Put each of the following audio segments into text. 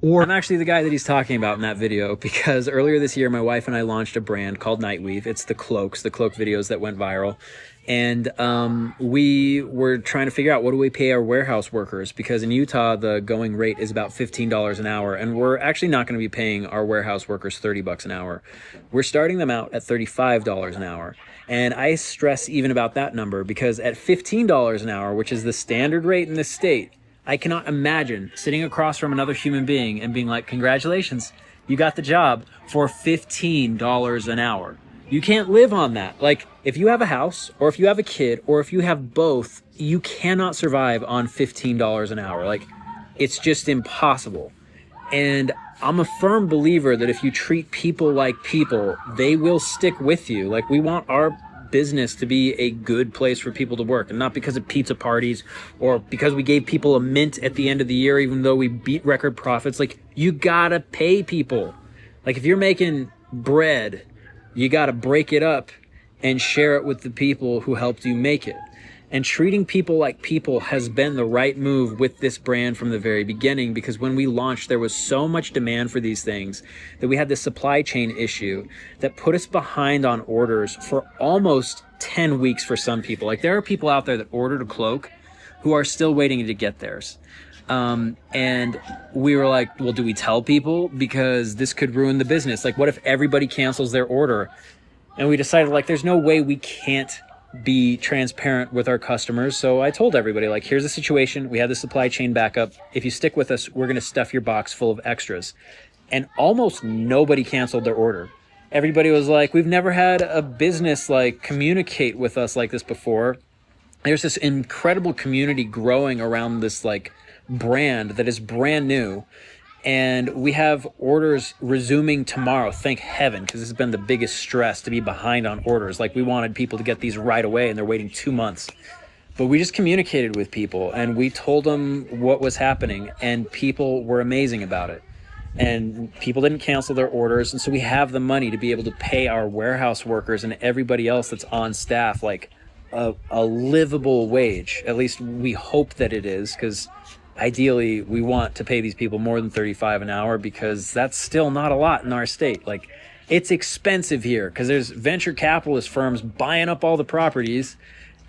I'm actually the guy that he's talking about in that video, because earlier this year, my wife and I launched a brand called Nightweave. It's the cloak videos that went viral. And we were trying to figure out, what do we pay our warehouse workers? Because in Utah, the going rate is about $15 an hour. And we're actually not going to be paying our warehouse workers $30 an hour. We're starting them out at $35 an hour. And I stress even about that number, because at $15 an hour, which is the standard rate in this state, I cannot imagine sitting across from another human being and being like, congratulations, you got the job for $15 an hour. You can't live on that. Like, if you have a house, or if you have a kid, or if you have both, you cannot survive on $15 an hour. Like, it's just impossible. And I'm a firm believer that if you treat people like people, they will stick with you. Like, we want our business to be a good place for people to work, and not because of pizza parties or because we gave people a mint at the end of the year, even though we beat record profits. Like, you gotta pay people. Like, if you're making bread, you gotta break it up and share it with the people who helped you make it. And treating people like people has been the right move with this brand from the very beginning, because when we launched, there was so much demand for these things that we had this supply chain issue that put us behind on orders for almost 10 weeks for some people. Like, there are people out there that ordered a cloak who are still waiting to get theirs. And we were like, well, do we tell people? Because this could ruin the business. Like, what if everybody cancels their order? And we decided, like, there's no way we can't be transparent with our customers. So I told everybody, like, here's the situation. We have the supply chain backup. If you stick with us, we're going to stuff your box full of extras. And almost nobody canceled their order. Everybody was like, we've never had a business like communicate with us like this before. There's this incredible community growing around this like brand that is brand new. And we have orders resuming tomorrow, thank heaven, because this has been the biggest stress, to be behind on orders. Like, we wanted people to get these right away, and they're waiting 2 months. But we just communicated with people, and we told them what was happening, and people were amazing about it. And people didn't cancel their orders, and so we have the money to be able to pay our warehouse workers and everybody else that's on staff like a livable wage. At least we hope that it is, because ideally, we want to pay these people more than $35 an hour, because that's still not a lot in our state. Like, it's expensive here because there's venture capitalist firms buying up all the properties,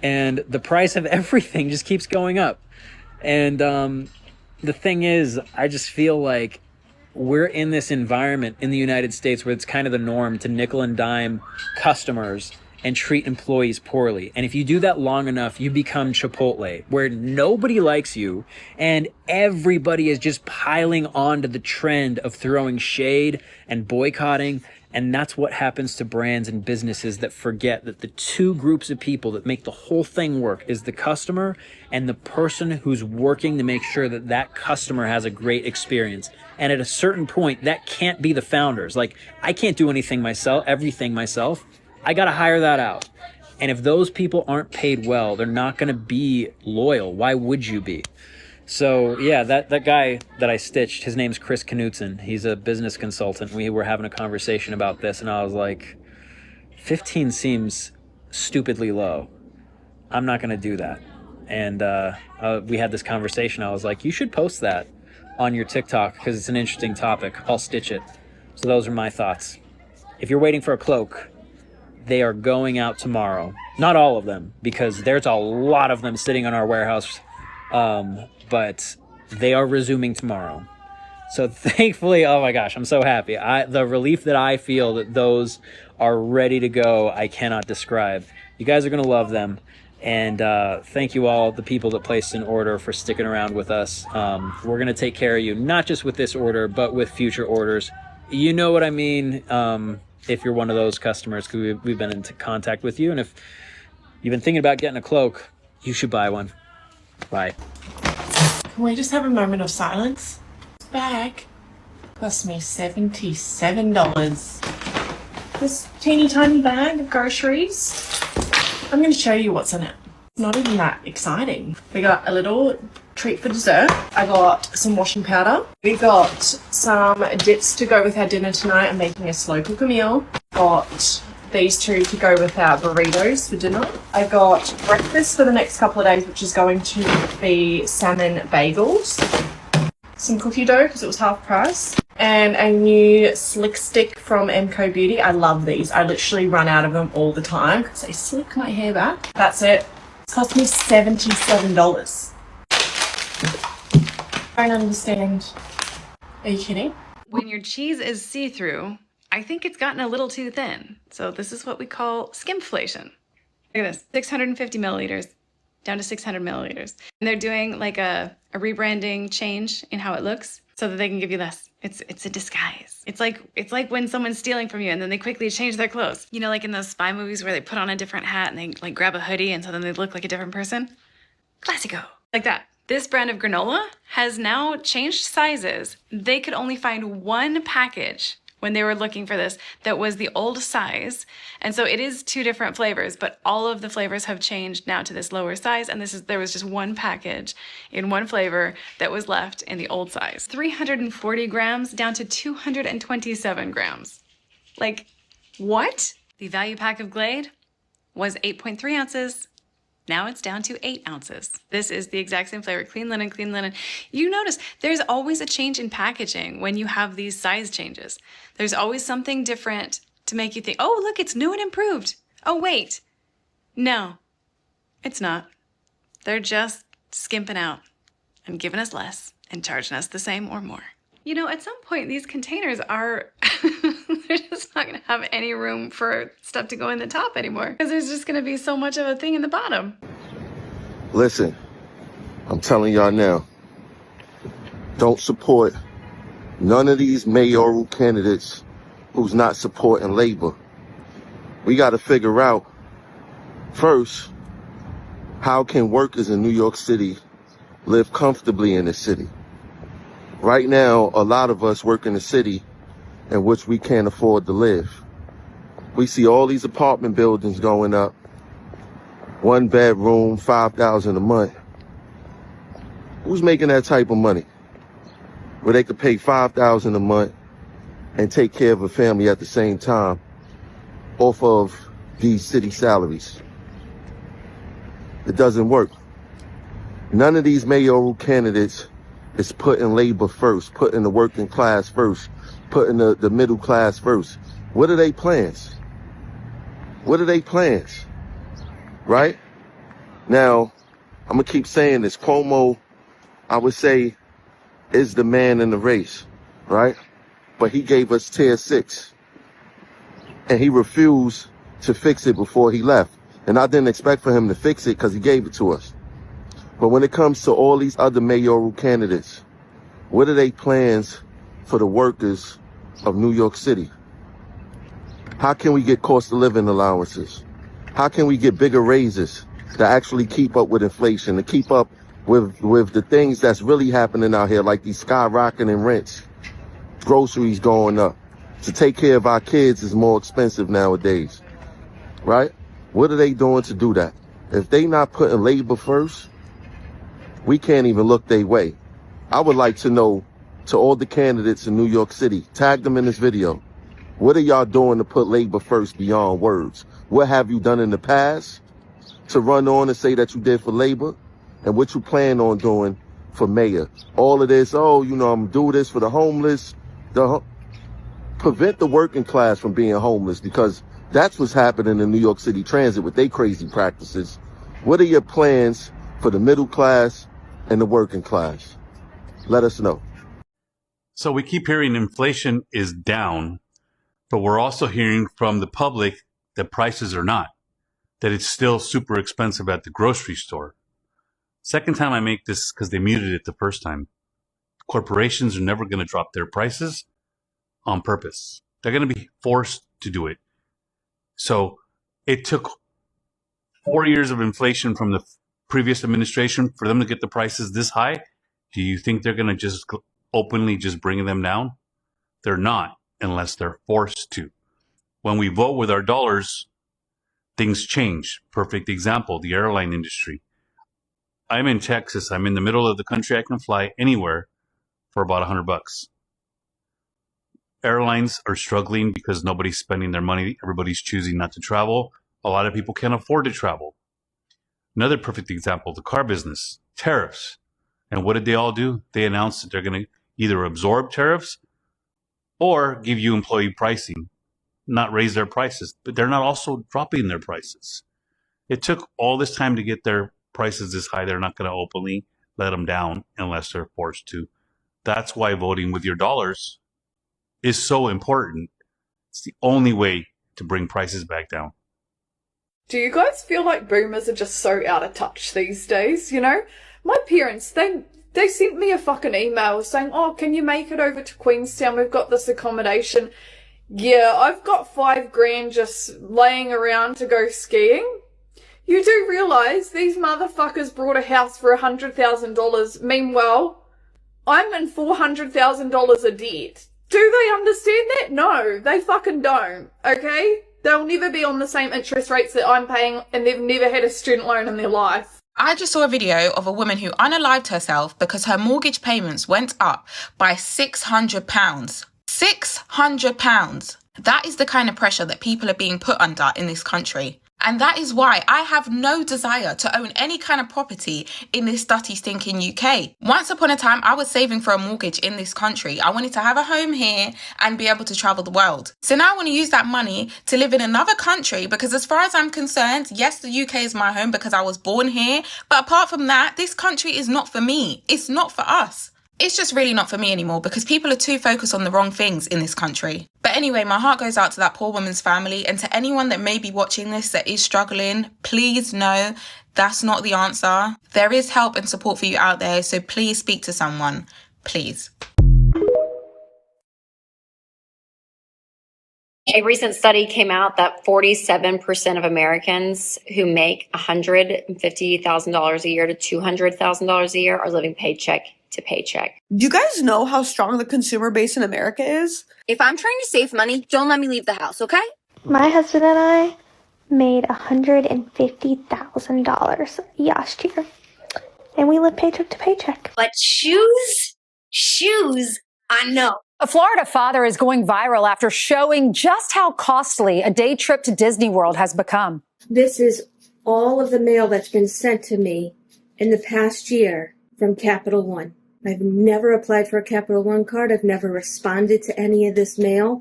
and the price of everything just keeps going up. And the thing is, I just feel like we're in this environment in the United States where it's kind of the norm to nickel and dime customers and treat employees poorly. And if you do that long enough, you become Chipotle, where nobody likes you and everybody is just piling onto the trend of throwing shade and boycotting. And that's what happens to brands and businesses that forget that the two groups of people that make the whole thing work is the customer and the person who's working to make sure that that customer has a great experience. And at a certain point, that can't be the founders. Like, I can't do everything myself. I got to hire that out. And if those people aren't paid well, they're not going to be loyal. Why would you be? So yeah, that guy that I stitched, his name's Chris Knutson. He's a business consultant. We were having a conversation about this, and I was like, 15 seems stupidly low. I'm not going to do that. And we had this conversation. I was like, you should post that on your TikTok because it's an interesting topic. I'll stitch it. So those are my thoughts. If you're waiting for a cloak, they are going out tomorrow. Not all of them, because there's a lot of them sitting in our warehouse. But they are resuming tomorrow. So thankfully, oh my gosh, I'm so happy. The relief that I feel that those are ready to go, I cannot describe. You guys are going to love them. And thank you all, the people that placed an order, for sticking around with us. We're going to take care of you, not just with this order, but with future orders. You know what I mean? If you're one of those customers, because we've been in contact with you. And if you've been thinking about getting a cloak, you should buy one. Bye. Can we just have a moment of silence? This bag cost me $77. This teeny tiny bag of groceries. I'm going to show you what's in it. Not even that exciting. We got a little treat for dessert. I got some washing powder. We got some dips to go with our dinner tonight. I'm making a slow cooker meal. Got these two to go with our burritos for dinner. I got breakfast for the next couple of days, which is going to be salmon bagels. some cookie dough because it was half price, and a new slick stick from MCO Beauty. I love these. I literally run out of them all the time because they slick my hair back. That's it. It cost me $77. I don't understand. Are you kidding? When your cheese is see-through, I think it's gotten a little too thin. So this is what we call skimflation. Look at this, 650 milliliters down to 600 milliliters. And they're doing like a rebranding change in how it looks so that they can give you less. It's a disguise. It's like when someone's stealing from you and then they quickly change their clothes. You know, like in those spy movies where they put on a different hat and they like grab a hoodie and so then they look like a different person. Classico. Like that. This brand of granola has now changed sizes. They could only find one package when they were looking for this that was the old size. And so it is 2 different flavors, but all of the flavors have changed now to this lower size. And there was just one package in one flavor that was left in the old size. 340 grams down to 227 grams. Like, what? The value pack of Glade was 8.3 ounces. Now it's down to 8 ounces. This is the exact same flavor, clean linen, clean linen. You notice there's always a change in packaging when you have these size changes. There's always something different to make you think, oh, look, it's new and improved. Oh, wait. No, it's not. They're just skimping out and giving us less and charging us the same or more. You know, at some point, these containers are, they're just not gonna have any room for stuff to go in the top anymore because there's just gonna be so much of a thing in the bottom. Listen, I'm telling y'all now, don't support none of these mayoral candidates who's not supporting labor. We gotta figure out, first, how can workers in New York City live comfortably in the city? Right now, a lot of us work in a city in which we can't afford to live. We see all these apartment buildings going up, 1 bedroom, $5,000 a month. Who's making that type of money? Where they could pay $5,000 a month and take care of a family at the same time off of these city salaries. It doesn't work. None of these mayoral candidates is putting labor first, putting the working class first, putting the middle class first. What are they plans? What are they plans? Right? Now, I'm gonna keep saying this. Cuomo, I would say, is the man in the race, right? But he gave us tier 6. And he refused to fix it before he left. And I didn't expect for him to fix it because he gave it to us. But when it comes to all these other mayoral candidates, what are their plans for the workers of New York City? How can we get cost of living allowances? How can we get bigger raises to actually keep up with inflation, to keep up with the things that's really happening out here, like these skyrocketing rents, groceries going up? To take care of our kids is more expensive nowadays, right? What are they doing to do that? If they not putting labor first, we can't even look their way. I would like to know, to all the candidates in New York City, tag them in this video. What are y'all doing to put labor first beyond words? What have you done in the past to run on and say that you did for labor? And what you plan on doing for mayor? All of this, oh, you know, I'm doing this for the homeless. Prevent the working class from being homeless, because that's what's happening in New York City Transit with their crazy practices. What are your plans for the middle class and the working class? Let us know. So we keep hearing inflation is down, but we're also hearing from the public that prices are not, that it's still super expensive at the grocery store. Second time I make this because they muted it the first time. Corporations are never going to drop their prices on purpose. They're going to be forced to do it. So it took 4 years of inflation from the previous administration for them to get the prices this high. Do you think they're going to just openly just bring them down? They're not, unless they're forced to. When we vote with our dollars, things change. Perfect example, the airline industry. I'm in Texas. I'm in the middle of the country. I can fly anywhere for about $100. Airlines are struggling because nobody's spending their money. Everybody's choosing not to travel. A lot of people can't afford to travel. Another perfect example, the car business, tariffs. And what did they all do? They announced that they're going to either absorb tariffs or give you employee pricing, not raise their prices. But they're not also dropping their prices. It took all this time to get their prices this high. They're not going to openly let them down unless they're forced to. That's why voting with your dollars is so important. It's the only way to bring prices back down. Do you guys feel like boomers are just so out of touch these days, you know? My parents, they sent me a fucking email saying, oh, can you make it over to Queenstown? We've got this accommodation. Yeah, I've got $5,000 just laying around to go skiing. You do realise these motherfuckers brought a house for $100,000. Meanwhile, I'm in $400,000 of debt. Do they understand that? No, they fucking don't, okay? They'll never be on the same interest rates that I'm paying, and they've never had a student loan in their life. I just saw a video of a woman who unalived herself because her mortgage payments went up by £600. £600. That is the kind of pressure that people are being put under in this country. And that is why I have no desire to own any kind of property in this dirty, stinking UK. Once upon a time, I was saving for a mortgage in this country. I wanted to have a home here and be able to travel the world. So now I want to use that money to live in another country because as far as I'm concerned, yes, the UK is my home because I was born here. But apart from that, this country is not for me. It's not for us. It's just really not for me anymore because people are too focused on the wrong things in this country. But anyway, my heart goes out to that poor woman's family and to anyone that may be watching this that is struggling. Please know that's not the answer. There is help and support for you out there, so please speak to someone. Please. A recent study came out that 47% of Americans who make $150,000 a year to $200,000 a year are living paycheck to paycheck. Do you guys know how strong the consumer base in America is? If I'm trying to save money, don't let me leave the house, okay? My husband and I made $150,000 last year, and we live paycheck to paycheck. But shoes, I know. A Florida father is going viral after showing just how costly a day trip to Disney World has become. This is all of the mail that's been sent to me in the past year from Capital One. I've never applied for a Capital One card. I've never responded to any of this mail.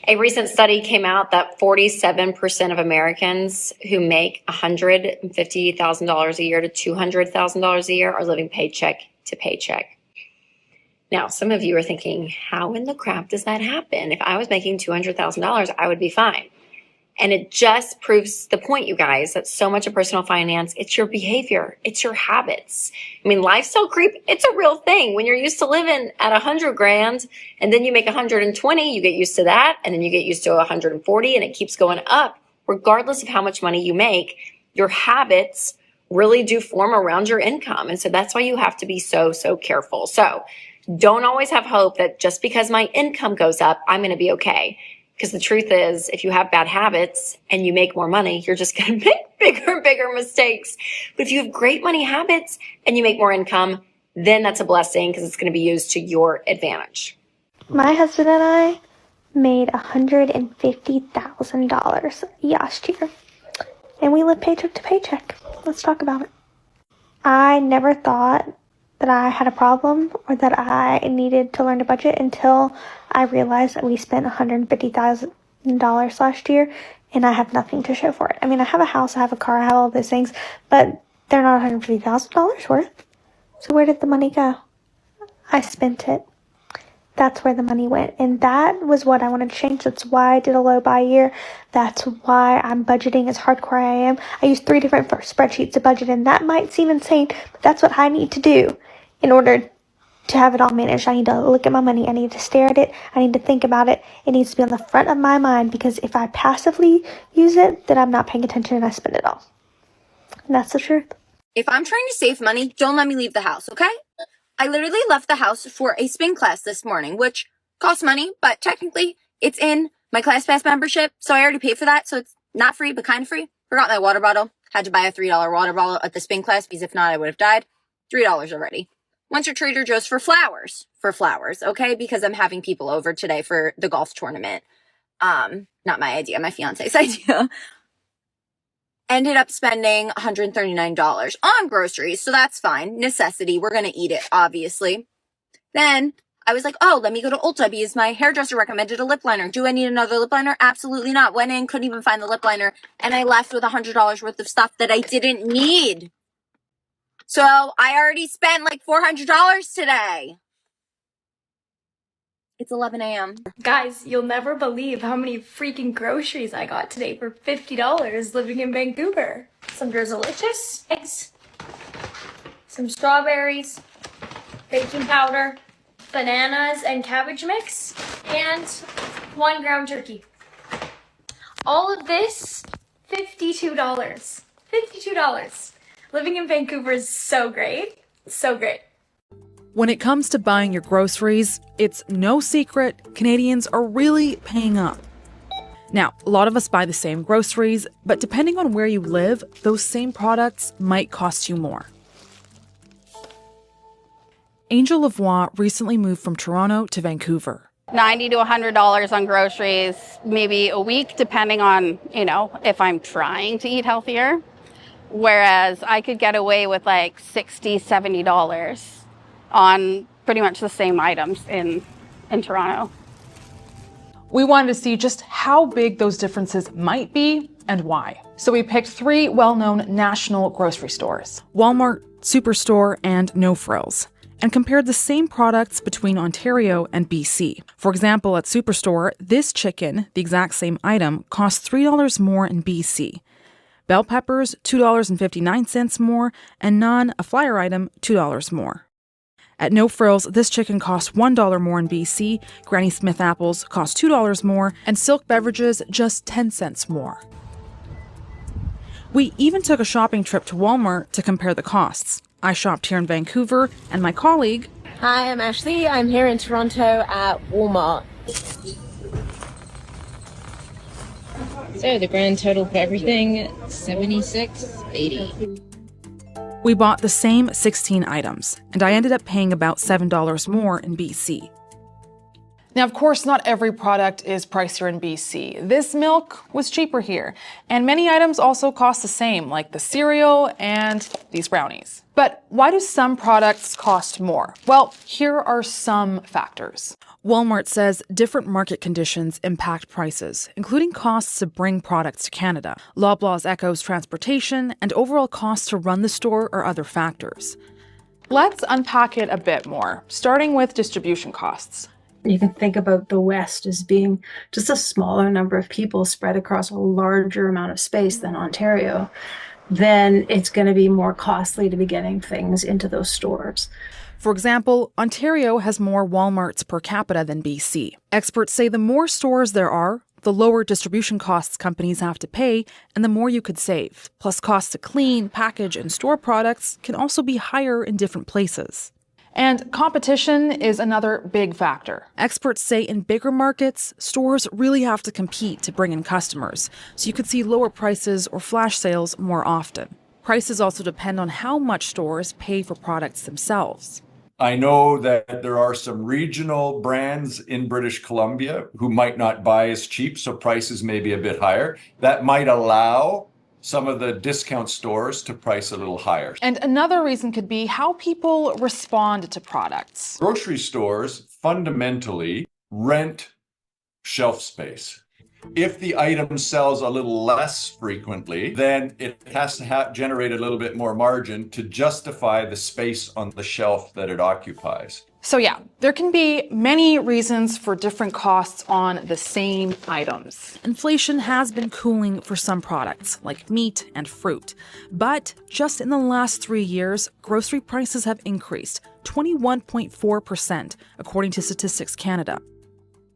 A recent study came out that 47% of Americans who make $150,000 a year to $200,000 a year are living paycheck to paycheck. Now, some of you are thinking, how in the crap does that happen? If I was making $200,000, I would be fine. And it just proves the point, you guys, that so much of personal finance, it's your behavior, it's your habits. I mean, lifestyle creep, it's a real thing. When you're used to living at 100 grand and then you make 120, you get used to that. And then you get used to 140 and it keeps going up. Regardless of how much money you make, your habits really do form around your income. And so that's why you have to be so careful. So don't always have hope that just because my income goes up, I'm going to be okay. Because the truth is, if you have bad habits and you make more money, you're just going to make bigger and bigger mistakes. But if you have great money habits and you make more income, then that's a blessing because it's going to be used to your advantage. My husband and I made $150,000 last year, and we live paycheck to paycheck. Let's talk about it. I never thought that I had a problem or that I needed to learn to budget until I realized that we spent $150,000 last year and I have nothing to show for it. I mean, I have a house, I have a car, I have all those things, but they're not $150,000 worth. So where did the money go? I spent it. That's where the money went. And that was what I wanted to change. That's why I did a low buy year. That's why I'm budgeting as hardcore I am. I use 3 different spreadsheets to budget, and that might seem insane, but that's what I need to do in order to have it all managed. I need to look at my money. I need to stare at it. I need to think about it. It needs to be on the front of my mind, because if I passively use it, then I'm not paying attention and I spend it all. And that's the truth. If I'm trying to save money, don't let me leave the house, okay? I literally left the house for a spin class this morning, which costs money, but technically it's in my ClassPass membership, so I already paid for that, so it's not free, but kind of free. Forgot my water bottle. Had to buy a $3 water bottle at the spin class, because if not, I would have died. $3 already. Went to Trader Joe's for flowers, okay? Because I'm having people over today for the golf tournament. Not my idea, my fiance's idea. ended up spending $139 on groceries. So that's fine. Necessity. We're going to eat it, obviously. Then I was like, oh, let me go to Ulta because my hairdresser recommended a lip liner. Do I need another lip liner? Absolutely not. Went in, couldn't even find the lip liner. And I left with $100 worth of stuff that I didn't need. So I already spent like $400 today. It's 11 a.m. Guys, you'll never believe how many freaking groceries I got today for $50 living in Vancouver. Some Drizzlicious eggs, some strawberries, baking powder, bananas and cabbage mix, and 1 ground turkey. All of this, $52. $52. Living in Vancouver is so great. So great. When it comes to buying your groceries, it's no secret Canadians are really paying up. Now, a lot of us buy the same groceries, but depending on where you live, those same products might cost you more. Angel Lavoie recently moved from Toronto to Vancouver. $90 to $100 on groceries, maybe a week, depending on, if I'm trying to eat healthier. Whereas I could get away with like $60, $70 on pretty much the same items in Toronto. We wanted to see just how big those differences might be and why. So we picked 3 well-known national grocery stores: Walmart, Superstore, and No Frills, and compared the same products between Ontario and BC. For example, at Superstore, this chicken, the exact same item, costs $3 more in BC. Bell peppers, $2.59 more, and naan, a flyer item, $2 more. At No Frills, this chicken costs $1 more in BC, Granny Smith apples cost $2 more, and Silk beverages just 10 cents more. We even took a shopping trip to Walmart to compare the costs. I shopped here in Vancouver, and my colleague... Hi, I'm Ashley. I'm here in Toronto at Walmart. So the grand total for everything, $76.80. We bought the same 16 items, and I ended up paying about $7 more in BC. Now, of course, not every product is pricier in BC. This milk was cheaper here, and many items also cost the same, like the cereal and these brownies. But why do some products cost more? Well, here are some factors. Walmart says different market conditions impact prices, including costs to bring products to Canada. Loblaws echoes transportation, and overall costs to run the store are other factors. Let's unpack it a bit more, starting with distribution costs. You can think about the West as being just a smaller number of people spread across a larger amount of space than Ontario. Then it's going to be more costly to be getting things into those stores. For example, Ontario has more Walmarts per capita than BC. Experts say the more stores there are, the lower distribution costs companies have to pay, and the more you could save. Plus, costs to clean, package, and store products can also be higher in different places. And competition is another big factor. Experts say in bigger markets, stores really have to compete to bring in customers, so you could see lower prices or flash sales more often. Prices also depend on how much stores pay for products themselves. I know that there are some regional brands in British Columbia who might not buy as cheap, so prices may be a bit higher. That might allow some of the discount stores to price a little higher. And another reason could be how people respond to products. Grocery stores fundamentally rent shelf space. If the item sells a little less frequently, then it has to generate a little bit more margin to justify the space on the shelf that it occupies. So yeah, there can be many reasons for different costs on the same items. Inflation has been cooling for some products, like meat and fruit. But just in the last 3 years, grocery prices have increased 21.4%, according to Statistics Canada.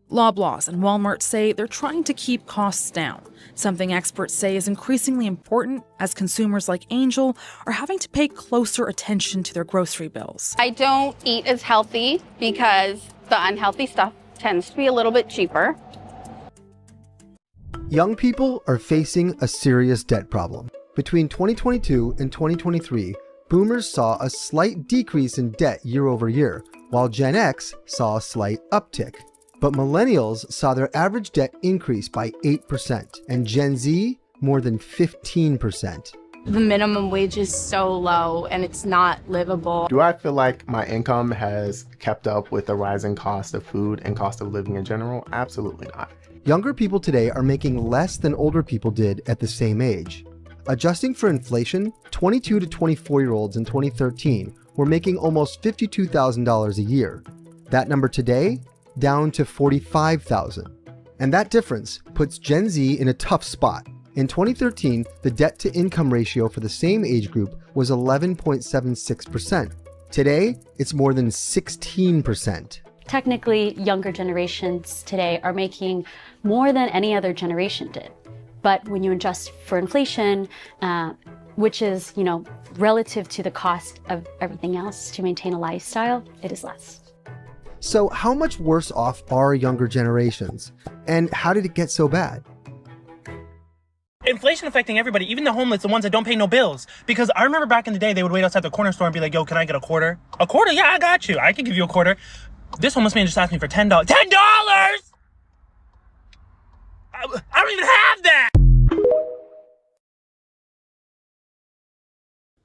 Loblaws and Walmart say they're trying to keep costs down, something experts say is increasingly important as consumers like Angel are having to pay closer attention to their grocery bills. I don't eat as healthy because the unhealthy stuff tends to be a little bit cheaper. Young people are facing a serious debt problem. Between 2022 and 2023, boomers saw a slight decrease in debt year over year, while Gen X saw a slight uptick. But millennials saw their average debt increase by 8%, and Gen Z more than 15%. The minimum wage is so low and it's not livable. Do I feel like my income has kept up with the rising cost of food and cost of living in general? Absolutely not. Younger people today are making less than older people did at the same age. Adjusting for inflation, 22 to 24-year-olds in 2013 were making almost $52,000 a year. That number today, down to $45,000. And that difference puts Gen Z in a tough spot. In 2013, the debt-to-income ratio for the same age group was 11.76%. Today, it's more than 16%. Technically, younger generations today are making more than any other generation did. But when you adjust for inflation, which is, relative to the cost of everything else to maintain a lifestyle, it is less. So how much worse off are younger generations? And how did it get so bad? Inflation affecting everybody, even the homeless, the ones that don't pay no bills. Because I remember back in the day, they would wait outside the corner store and be like, yo, can I get a quarter? A quarter? Yeah, I got you. I can give you a quarter. This homeless man just asked me for $10. $10! I don't even have that!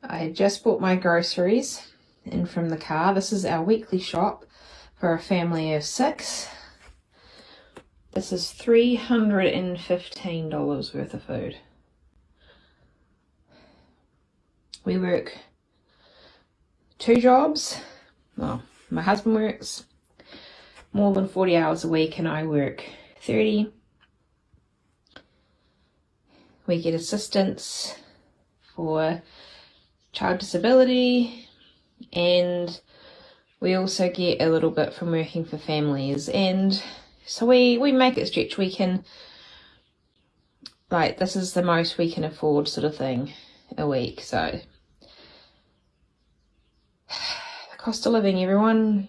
I just bought my groceries in from the car. This is our weekly shop for a family of 6. This is $315 worth of food. We work 2 jobs. Well, my husband works more than 40 hours a week and I work 30. We get assistance for child disability, and we also get a little bit from working for families, and so we make it stretch. We can, this is the most we can afford sort of thing a week. So the cost of living, everyone,